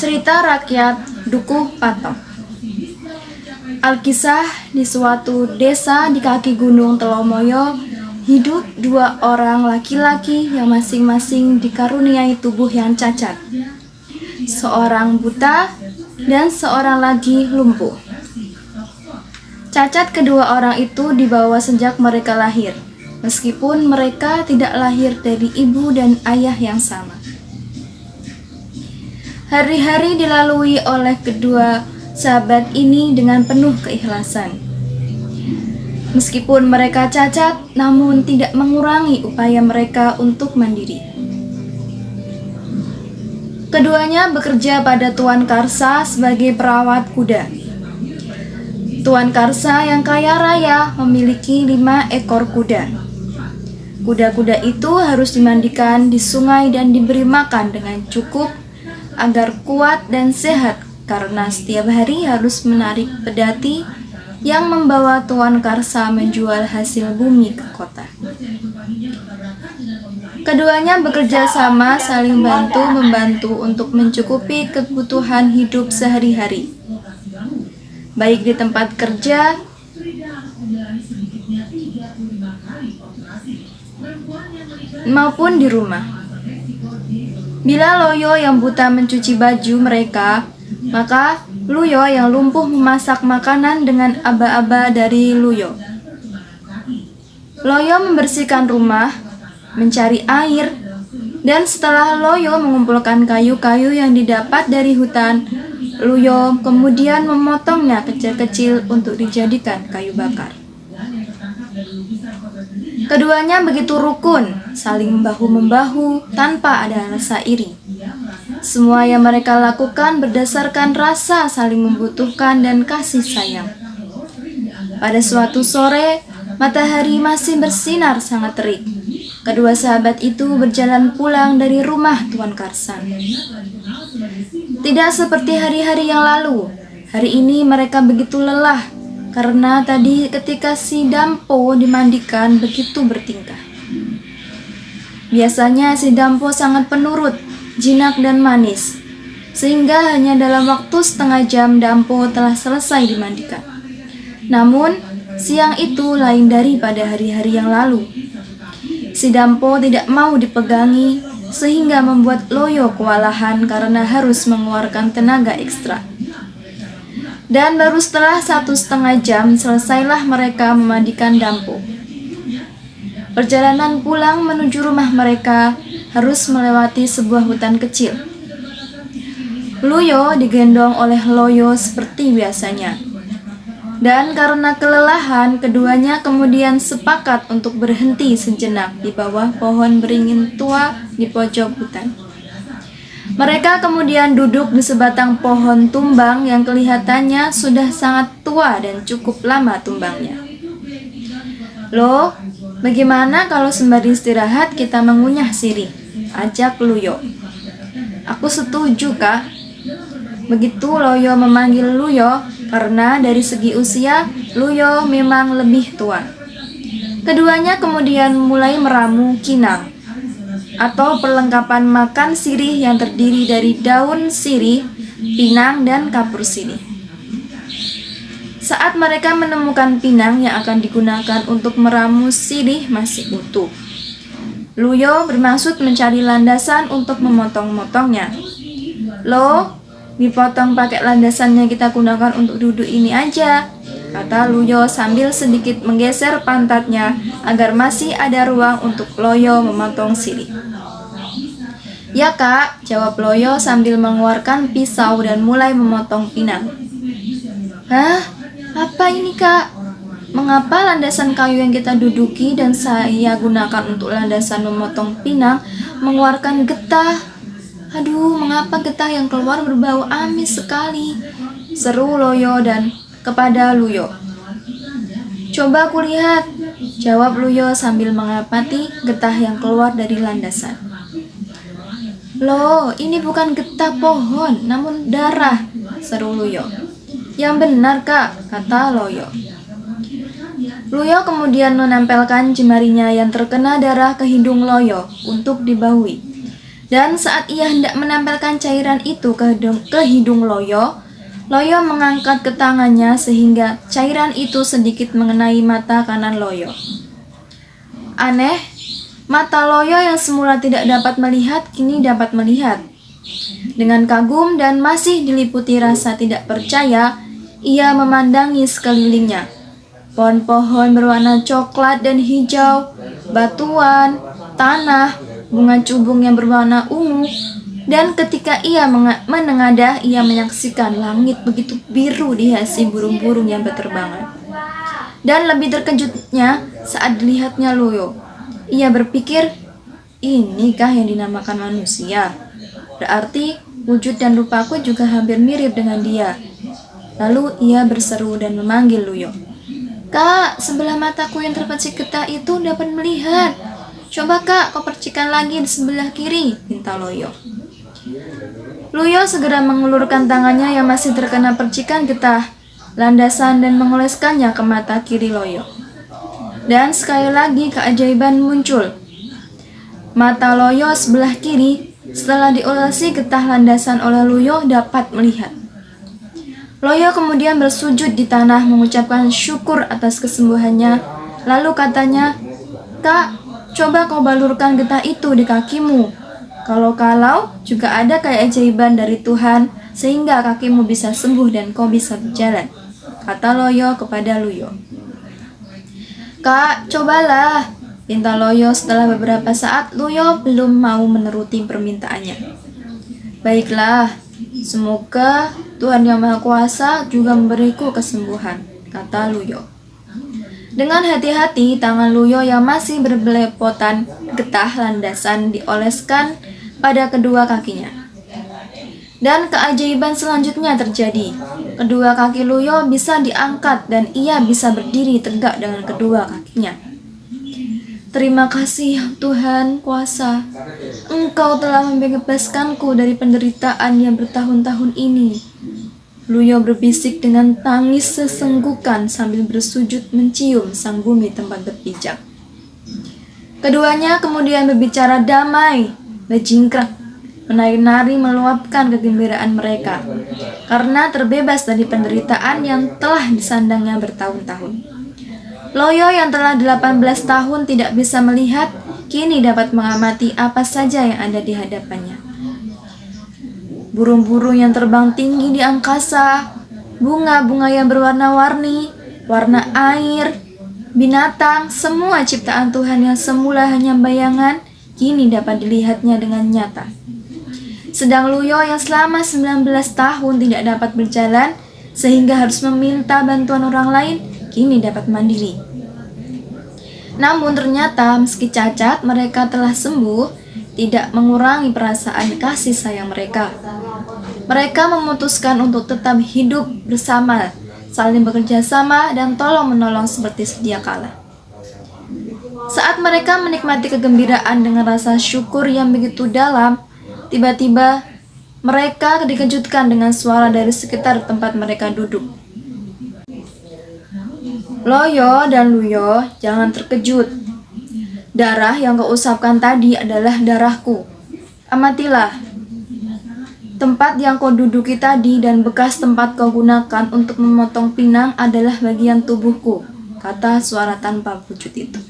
Cerita rakyat Dukuh Patok. Alkisah, di suatu desa di kaki Gunung Telomoyo hidup dua orang laki-laki yang masing-masing dikaruniai tubuh yang cacat. Seorang buta dan seorang lagi lumpuh. Cacat kedua orang itu dibawa sejak mereka lahir, meskipun mereka tidak lahir dari ibu dan ayah yang sama. Hari-hari dilalui oleh kedua sahabat ini dengan penuh keikhlasan. Meskipun mereka cacat, namun tidak mengurangi upaya mereka untuk mandiri. Keduanya bekerja pada Tuan Karsa sebagai perawat kuda. Tuan Karsa yang kaya raya memiliki 5 ekor kuda. Kuda-kuda itu harus dimandikan di sungai dan diberi makan dengan cukup agar kuat dan sehat, karena setiap hari harus menarik pedati yang membawa Tuan Karsa menjual hasil bumi ke kota. Keduanya bekerja sama, saling bantu-membantu untuk mencukupi kebutuhan hidup sehari-hari, baik di tempat kerja maupun di rumah. Bila Loyo yang buta mencuci baju mereka, maka Luyo yang lumpuh memasak makanan dengan aba-aba dari Luyo. Loyo membersihkan rumah, mencari air, dan setelah Loyo mengumpulkan kayu-kayu yang didapat dari hutan, Luyo kemudian memotongnya kecil-kecil untuk dijadikan kayu bakar. Keduanya begitu rukun, saling bahu-membahu tanpa ada rasa iri. Semua yang mereka lakukan berdasarkan rasa saling membutuhkan dan kasih sayang. Pada suatu sore, matahari masih bersinar sangat terik. Kedua sahabat itu berjalan pulang dari rumah Tuan Karsa. Tidak seperti hari-hari yang lalu. Hari ini mereka begitu lelah, karena tadi ketika si Dampo dimandikan begitu bertingkah. Biasanya si Dampo sangat penurut, jinak dan manis, sehingga hanya dalam waktu setengah jam Dampo telah selesai dimandikan. Namun, siang itu lain daripada hari-hari yang lalu. Si Dampo tidak mau dipegangi, sehingga membuat Loyo kewalahan karena harus mengeluarkan tenaga ekstra. Dan baru setelah 1,5 jam selesailah mereka memandikan Dampo. Perjalanan pulang menuju rumah mereka harus melewati sebuah hutan kecil. Luyo digendong oleh Loyo seperti biasanya. Dan karena kelelahan, keduanya kemudian sepakat untuk berhenti sejenak di bawah pohon beringin tua di pojok hutan. Mereka kemudian duduk di sebatang pohon tumbang yang kelihatannya sudah sangat tua dan cukup lama tumbangnya. "Loh, bagaimana kalau sembari istirahat kita mengunyah sirih?" ajak Luyo. "Aku setuju, Kak." Begitu Loyo memanggil Luyo, karena dari segi usia Luyo memang lebih tua. Keduanya kemudian mulai meramu kinang, atau perlengkapan makan sirih yang terdiri dari daun sirih, pinang, dan kapur sirih. Saat mereka menemukan pinang yang akan digunakan untuk meramu sirih masih utuh, Luyo bermaksud mencari landasan untuk memotong-motongnya. "Loh, dipotong pakai landasan yang kita gunakan untuk duduk ini aja," kata Luyo sambil sedikit menggeser pantatnya agar masih ada ruang untuk Loyo memotong sirih. "Ya, Kak," jawab Loyo sambil mengeluarkan pisau dan mulai memotong pinang. "Hah? Apa ini, Kak? Mengapa landasan kayu yang kita duduki dan saya gunakan untuk landasan memotong pinang mengeluarkan getah? Aduh, mengapa getah yang keluar berbau amis sekali?" seru Loyo dan kepada Luyo. "Coba kulihat," jawab Luyo sambil mengamati getah yang keluar dari landasan. "Loh, ini bukan getah pohon, namun darah," seru Luyo. "Yang benar, Kak," kata Loyo. Luyo kemudian menempelkan jemarinya yang terkena darah ke hidung Loyo untuk dibahui. Dan saat ia hendak menempelkan cairan itu ke hidung Loyo, Loyo mengangkat ke tangannya sehingga cairan itu sedikit mengenai mata kanan Loyo. Aneh, mata Loyo yang semula tidak dapat melihat kini dapat melihat. Dengan kagum dan masih diliputi rasa tidak percaya, ia memandangi sekelilingnya. Pohon-pohon berwarna coklat dan hijau, batuan, tanah, bunga cubung yang berwarna ungu, dan ketika ia menengadah, ia menyaksikan langit begitu biru dihiasi burung-burung yang berterbangan. Dan lebih terkejutnya saat dilihatnya Loyo. Ia berpikir, inikah yang dinamakan manusia? Berarti wujud dan rupaku juga hampir mirip dengan dia. Lalu ia berseru dan memanggil Loyo. Kak, sebelah mataku yang terpecik getah itu dapat melihat. Coba kak, kau percikan lagi di sebelah kiri, minta Loyo. Loyo segera mengulurkan tangannya yang masih terkena percikan getah, landasan dan mengoleskannya ke mata kiri Loyo. Dan sekali lagi keajaiban muncul. Mata Loyo sebelah kiri setelah diolesi getah landasan oleh Loyo dapat melihat. Loyo kemudian bersujud di tanah mengucapkan syukur atas kesembuhannya. Lalu katanya, Kak, coba kau balurkan getah itu di kakimu. Kalau juga ada keajaiban dari Tuhan sehingga kakimu bisa sembuh dan kau bisa berjalan, kata Loyo kepada Loyo. Kak, cobalah, pinta Loyo. Setelah beberapa saat, Loyo belum mau menuruti permintaannya. Baiklah, semoga Tuhan Yang Maha Kuasa juga memberiku kesembuhan, kata Loyo. Dengan hati-hati, tangan Loyo yang masih berbelepotan getah landasan dioleskan pada kedua kakinya. Dan keajaiban selanjutnya terjadi. Kedua kaki Loyo bisa diangkat dan ia bisa berdiri tegak dengan kedua kakinya. Terima kasih Tuhan Kuasa, Engkau telah membebaskanku dari penderitaan yang bertahun-tahun ini. Loyo berbisik dengan tangis sesenggukan sambil bersujud mencium sang bumi tempat berpijak. Keduanya kemudian berbicara damai, berjingkrak, menari-nari meluapkan kegembiraan mereka karena terbebas dari penderitaan yang telah disandangnya bertahun-tahun. Loyo yang telah 18 tahun tidak bisa melihat, kini dapat mengamati apa saja yang ada di hadapannya. Burung-burung yang terbang tinggi di angkasa, bunga-bunga yang berwarna-warni, warna air, binatang, semua ciptaan Tuhan yang semula hanya bayangan, kini dapat dilihatnya dengan nyata. Sedang Loyo yang selama 19 tahun tidak dapat berjalan, sehingga harus meminta bantuan orang lain, kini dapat mandiri. Namun ternyata meski cacat, mereka telah sembuh, tidak mengurangi perasaan kasih sayang mereka. Mereka memutuskan untuk tetap hidup bersama, saling bekerja sama dan tolong-menolong seperti sedia kala. Saat mereka menikmati kegembiraan dengan rasa syukur yang begitu dalam, tiba-tiba mereka dikejutkan dengan suara dari sekitar tempat mereka duduk. Loyo dan Loyo, jangan terkejut. Darah yang kau usapkan tadi adalah darahku. Amatilah. Tempat yang kau duduki tadi dan bekas tempat kau gunakan untuk memotong pinang adalah bagian tubuhku, kata suara tanpa wujud itu.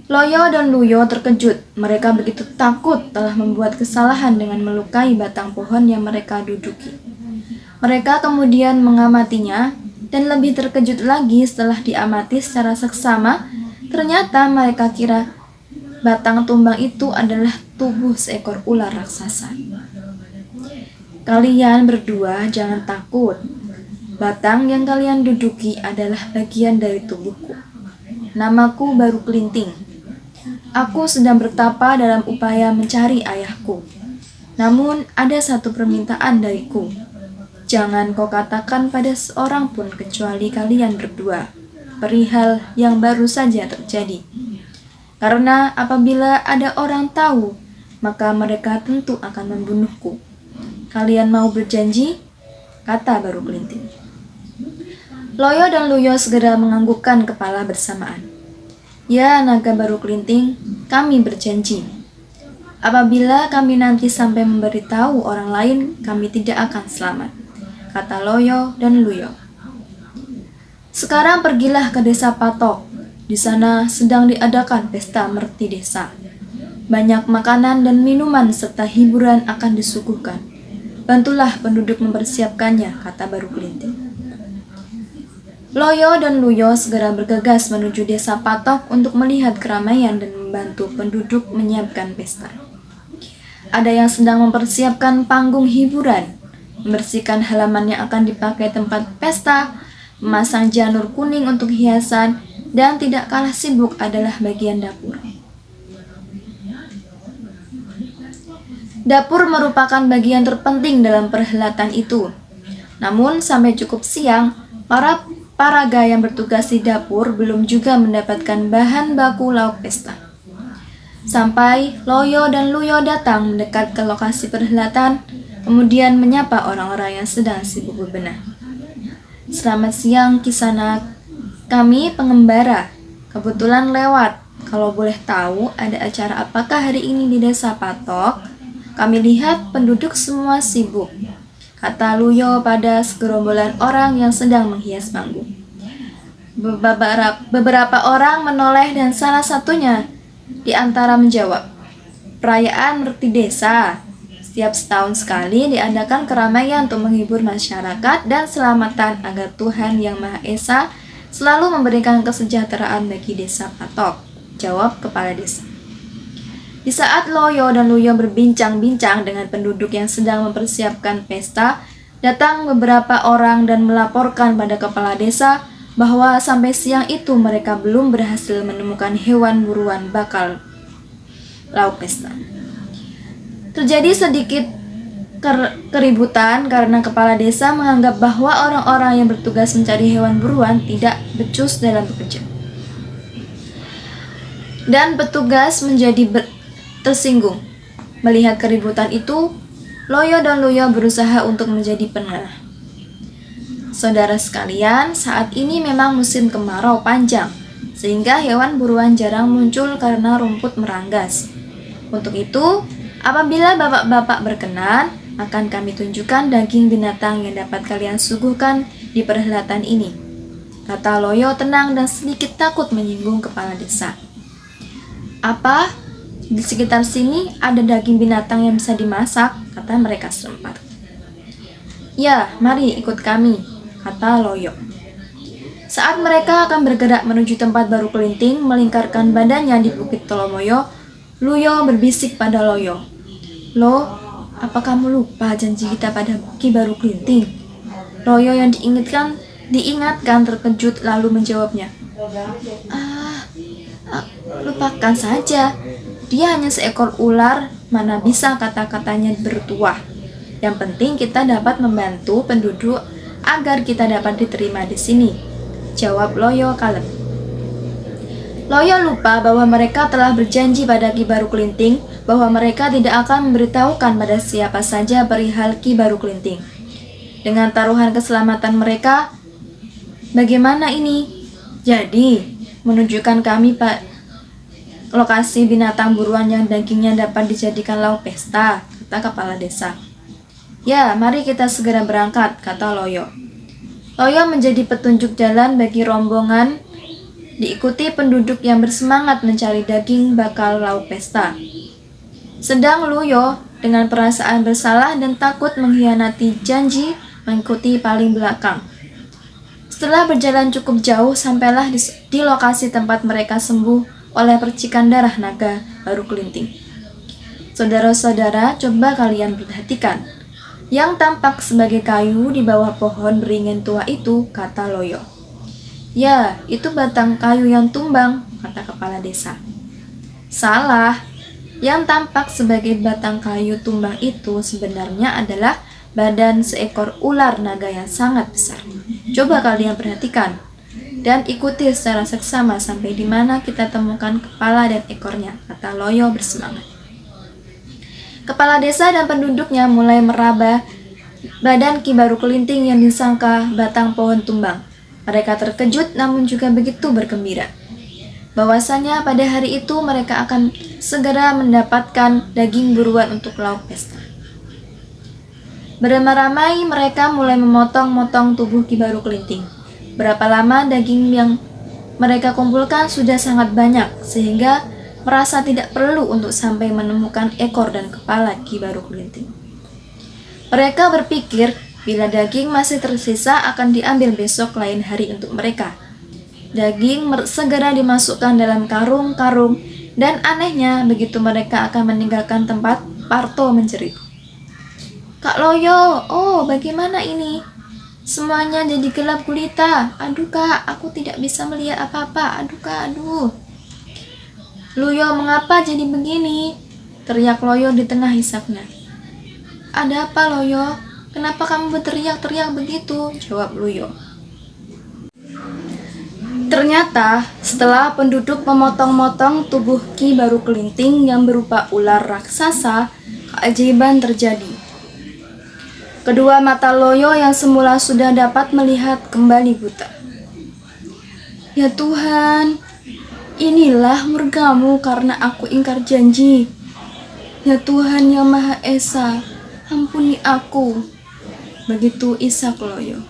Loyo dan Loyo terkejut. Mereka begitu takut telah membuat kesalahan dengan melukai batang pohon yang mereka duduki. Mereka kemudian mengamatinya, dan lebih terkejut lagi setelah diamati secara seksama. Ternyata mereka kira batang tumbang itu adalah tubuh seekor ular raksasa. Kalian berdua jangan takut. Batang yang kalian duduki adalah bagian dari tubuhku. Namaku Baru Kelinting. Aku sedang bertapa dalam upaya mencari ayahku. Namun ada satu permintaan dariku. Jangan kau katakan pada seorang pun kecuali kalian berdua perihal yang baru saja terjadi. Karena apabila ada orang tahu, maka mereka tentu akan membunuhku. Kalian mau berjanji? Kata Baru Kelinting. Loyo dan Loyo segera menganggukkan kepala bersamaan. Ya, naga Baru Kelinting, kami berjanji. Apabila kami nanti sampai memberitahu orang lain, kami tidak akan selamat, kata Loyo dan Luyo. Sekarang pergilah ke desa Patok. Di sana sedang diadakan pesta merti desa. Banyak makanan dan minuman serta hiburan akan disuguhkan. Bantulah penduduk mempersiapkannya, kata Baru Kelinting. Loyo dan Luyo segera bergegas menuju desa Patok untuk melihat keramaian dan membantu penduduk menyiapkan pesta. Ada yang sedang mempersiapkan panggung hiburan, membersihkan halaman yang akan dipakai tempat pesta, memasang janur kuning untuk hiasan, dan tidak kalah sibuk adalah bagian dapur. Dapur merupakan bagian terpenting dalam perhelatan itu. Namun sampai cukup siang, para paraga yang bertugas di dapur belum juga mendapatkan bahan baku lauk pesta. Sampai Loyo dan Luyo datang mendekat ke lokasi perhelatan, kemudian menyapa orang-orang yang sedang sibuk berbenah. Selamat siang, Kisanak. Kami pengembara. Kebetulan lewat. Kalau boleh tahu, ada acara apakah hari ini di desa Patok? Kami lihat penduduk semua sibuk, kata Luyo pada segerombolan orang yang sedang menghias panggung. Beberapa orang menoleh dan salah satunya di antara menjawab, perayaan merti desa. Setiap setahun sekali diadakan keramaian untuk menghibur masyarakat dan selamatan agar Tuhan Yang Maha Esa selalu memberikan kesejahteraan bagi desa Patok, jawab kepala desa. Di saat Loyo dan Luyo berbincang-bincang dengan penduduk yang sedang mempersiapkan pesta, datang beberapa orang dan melaporkan pada kepala desa bahwa sampai siang itu mereka belum berhasil menemukan hewan buruan bakal lauk pesta. Terjadi sedikit keributan karena kepala desa menganggap bahwa orang-orang yang bertugas mencari hewan buruan tidak becus dalam bekerja. Dan petugas menjadi tersinggung. Melihat keributan itu, Loyo dan Luyo berusaha untuk menjadi penengah. Saudara sekalian, saat ini memang musim kemarau panjang, sehingga hewan buruan jarang muncul karena rumput meranggas. Untuk itu, apabila bapak-bapak berkenan, akan kami tunjukkan daging binatang yang dapat kalian suguhkan di perhelatan ini, kata Loyo tenang dan sedikit takut menyinggung kepala desa. Apa? Di sekitar sini ada daging binatang yang bisa dimasak, kata mereka serempat. Ya, mari ikut kami, kata Loyo. Saat mereka akan bergerak menuju tempat Baru Kelinting melingkarkan badannya di Bukit Tolomoyo, Luyo berbisik pada Loyo. Lo, apa kamu lupa janji kita pada Ki Baru Kelinting? Loyo yang diingatkan terkejut lalu menjawabnya. Lupakan saja. Dia hanya seekor ular, mana bisa kata-katanya bertuah. Yang penting kita dapat membantu penduduk agar kita dapat diterima di sini, jawab Loyo kalem. Loyo lupa bahwa mereka telah berjanji pada Ki Baru Kelinting bahwa mereka tidak akan memberitahukan pada siapa saja perihal Ki Baru Kelinting. Dengan taruhan keselamatan mereka, bagaimana ini? Jadi, menunjukkan kami lokasi binatang buruan yang dagingnya dapat dijadikan lauk pesta, kata kepala desa. Ya, mari kita segera berangkat, kata Loyo. Loyo menjadi petunjuk jalan bagi rombongan, diikuti penduduk yang bersemangat mencari daging bakal lauk pesta. Sedang Luyo dengan perasaan bersalah dan takut mengkhianati janji mengikuti paling belakang. Setelah berjalan cukup jauh, sampailah di lokasi tempat mereka sembuh oleh percikan darah naga Baru Kelinting. Saudara-saudara, coba kalian perhatikan. Yang tampak sebagai kayu di bawah pohon beringin tua itu, kata Loyo. Ya, itu batang kayu yang tumbang, kata kepala desa. Salah. Yang tampak sebagai batang kayu tumbang itu sebenarnya adalah badan seekor ular naga yang sangat besar. Coba kalian perhatikan dan ikuti secara seksama sampai di mana kita temukan kepala dan ekornya, kata Loyo bersemangat. Kepala desa dan penduduknya mulai meraba badan Ki Baru Kelinting yang disangka batang pohon tumbang. Mereka terkejut namun juga begitu bergembira. Bahwasanya pada hari itu mereka akan segera mendapatkan daging buruan untuk lauk pesta. Beramai-ramai mereka mulai memotong-motong tubuh Ki Baru Kelinting. Berapa lama daging yang mereka kumpulkan sudah sangat banyak, sehingga merasa tidak perlu untuk sampai menemukan ekor dan kepala Ki Baru Kelinting. Mereka berpikir bila daging masih tersisa akan diambil besok lain hari untuk mereka. Daging segera dimasukkan dalam karung-karung, dan anehnya begitu mereka akan meninggalkan tempat, Parto menjerit. Kak Loyo, oh bagaimana ini? Semuanya jadi gelap gulita. Aduh kak, aku tidak bisa melihat apa-apa. Aduh kak, aduh. Luyo, mengapa jadi begini? Teriak Loyo di tengah hisapnya. Ada apa Loyo? Kenapa kamu berteriak-teriak begitu? Jawab Luyo. Ternyata setelah penduduk memotong-motong tubuh Ki Baru Kelinting yang berupa ular raksasa, keajaiban terjadi. Kedua mata Loyo yang semula sudah dapat melihat kembali buta. Ya Tuhan, inilah murkamu karena aku ingkar janji. Ya Tuhan yang Maha Esa, ampuni aku. Begitu isak Loyo.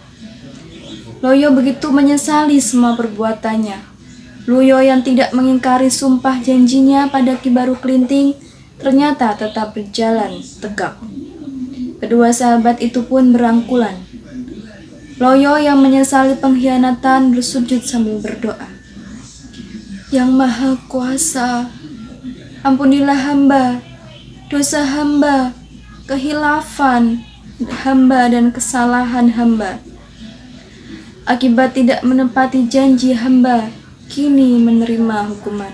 Loyo begitu menyesali semua perbuatannya. Luyo yang tidak mengingkari sumpah janjinya pada Ki Baru Kelinting ternyata tetap berjalan tegak. Kedua sahabat itu pun berangkulan. Loyo yang menyesali pengkhianatan bersujud sambil berdoa. Yang Maha Kuasa, ampunilah hamba, dosa hamba, kehilafan hamba dan kesalahan hamba. Akibat tidak menepati janji hamba, kini menerima hukuman.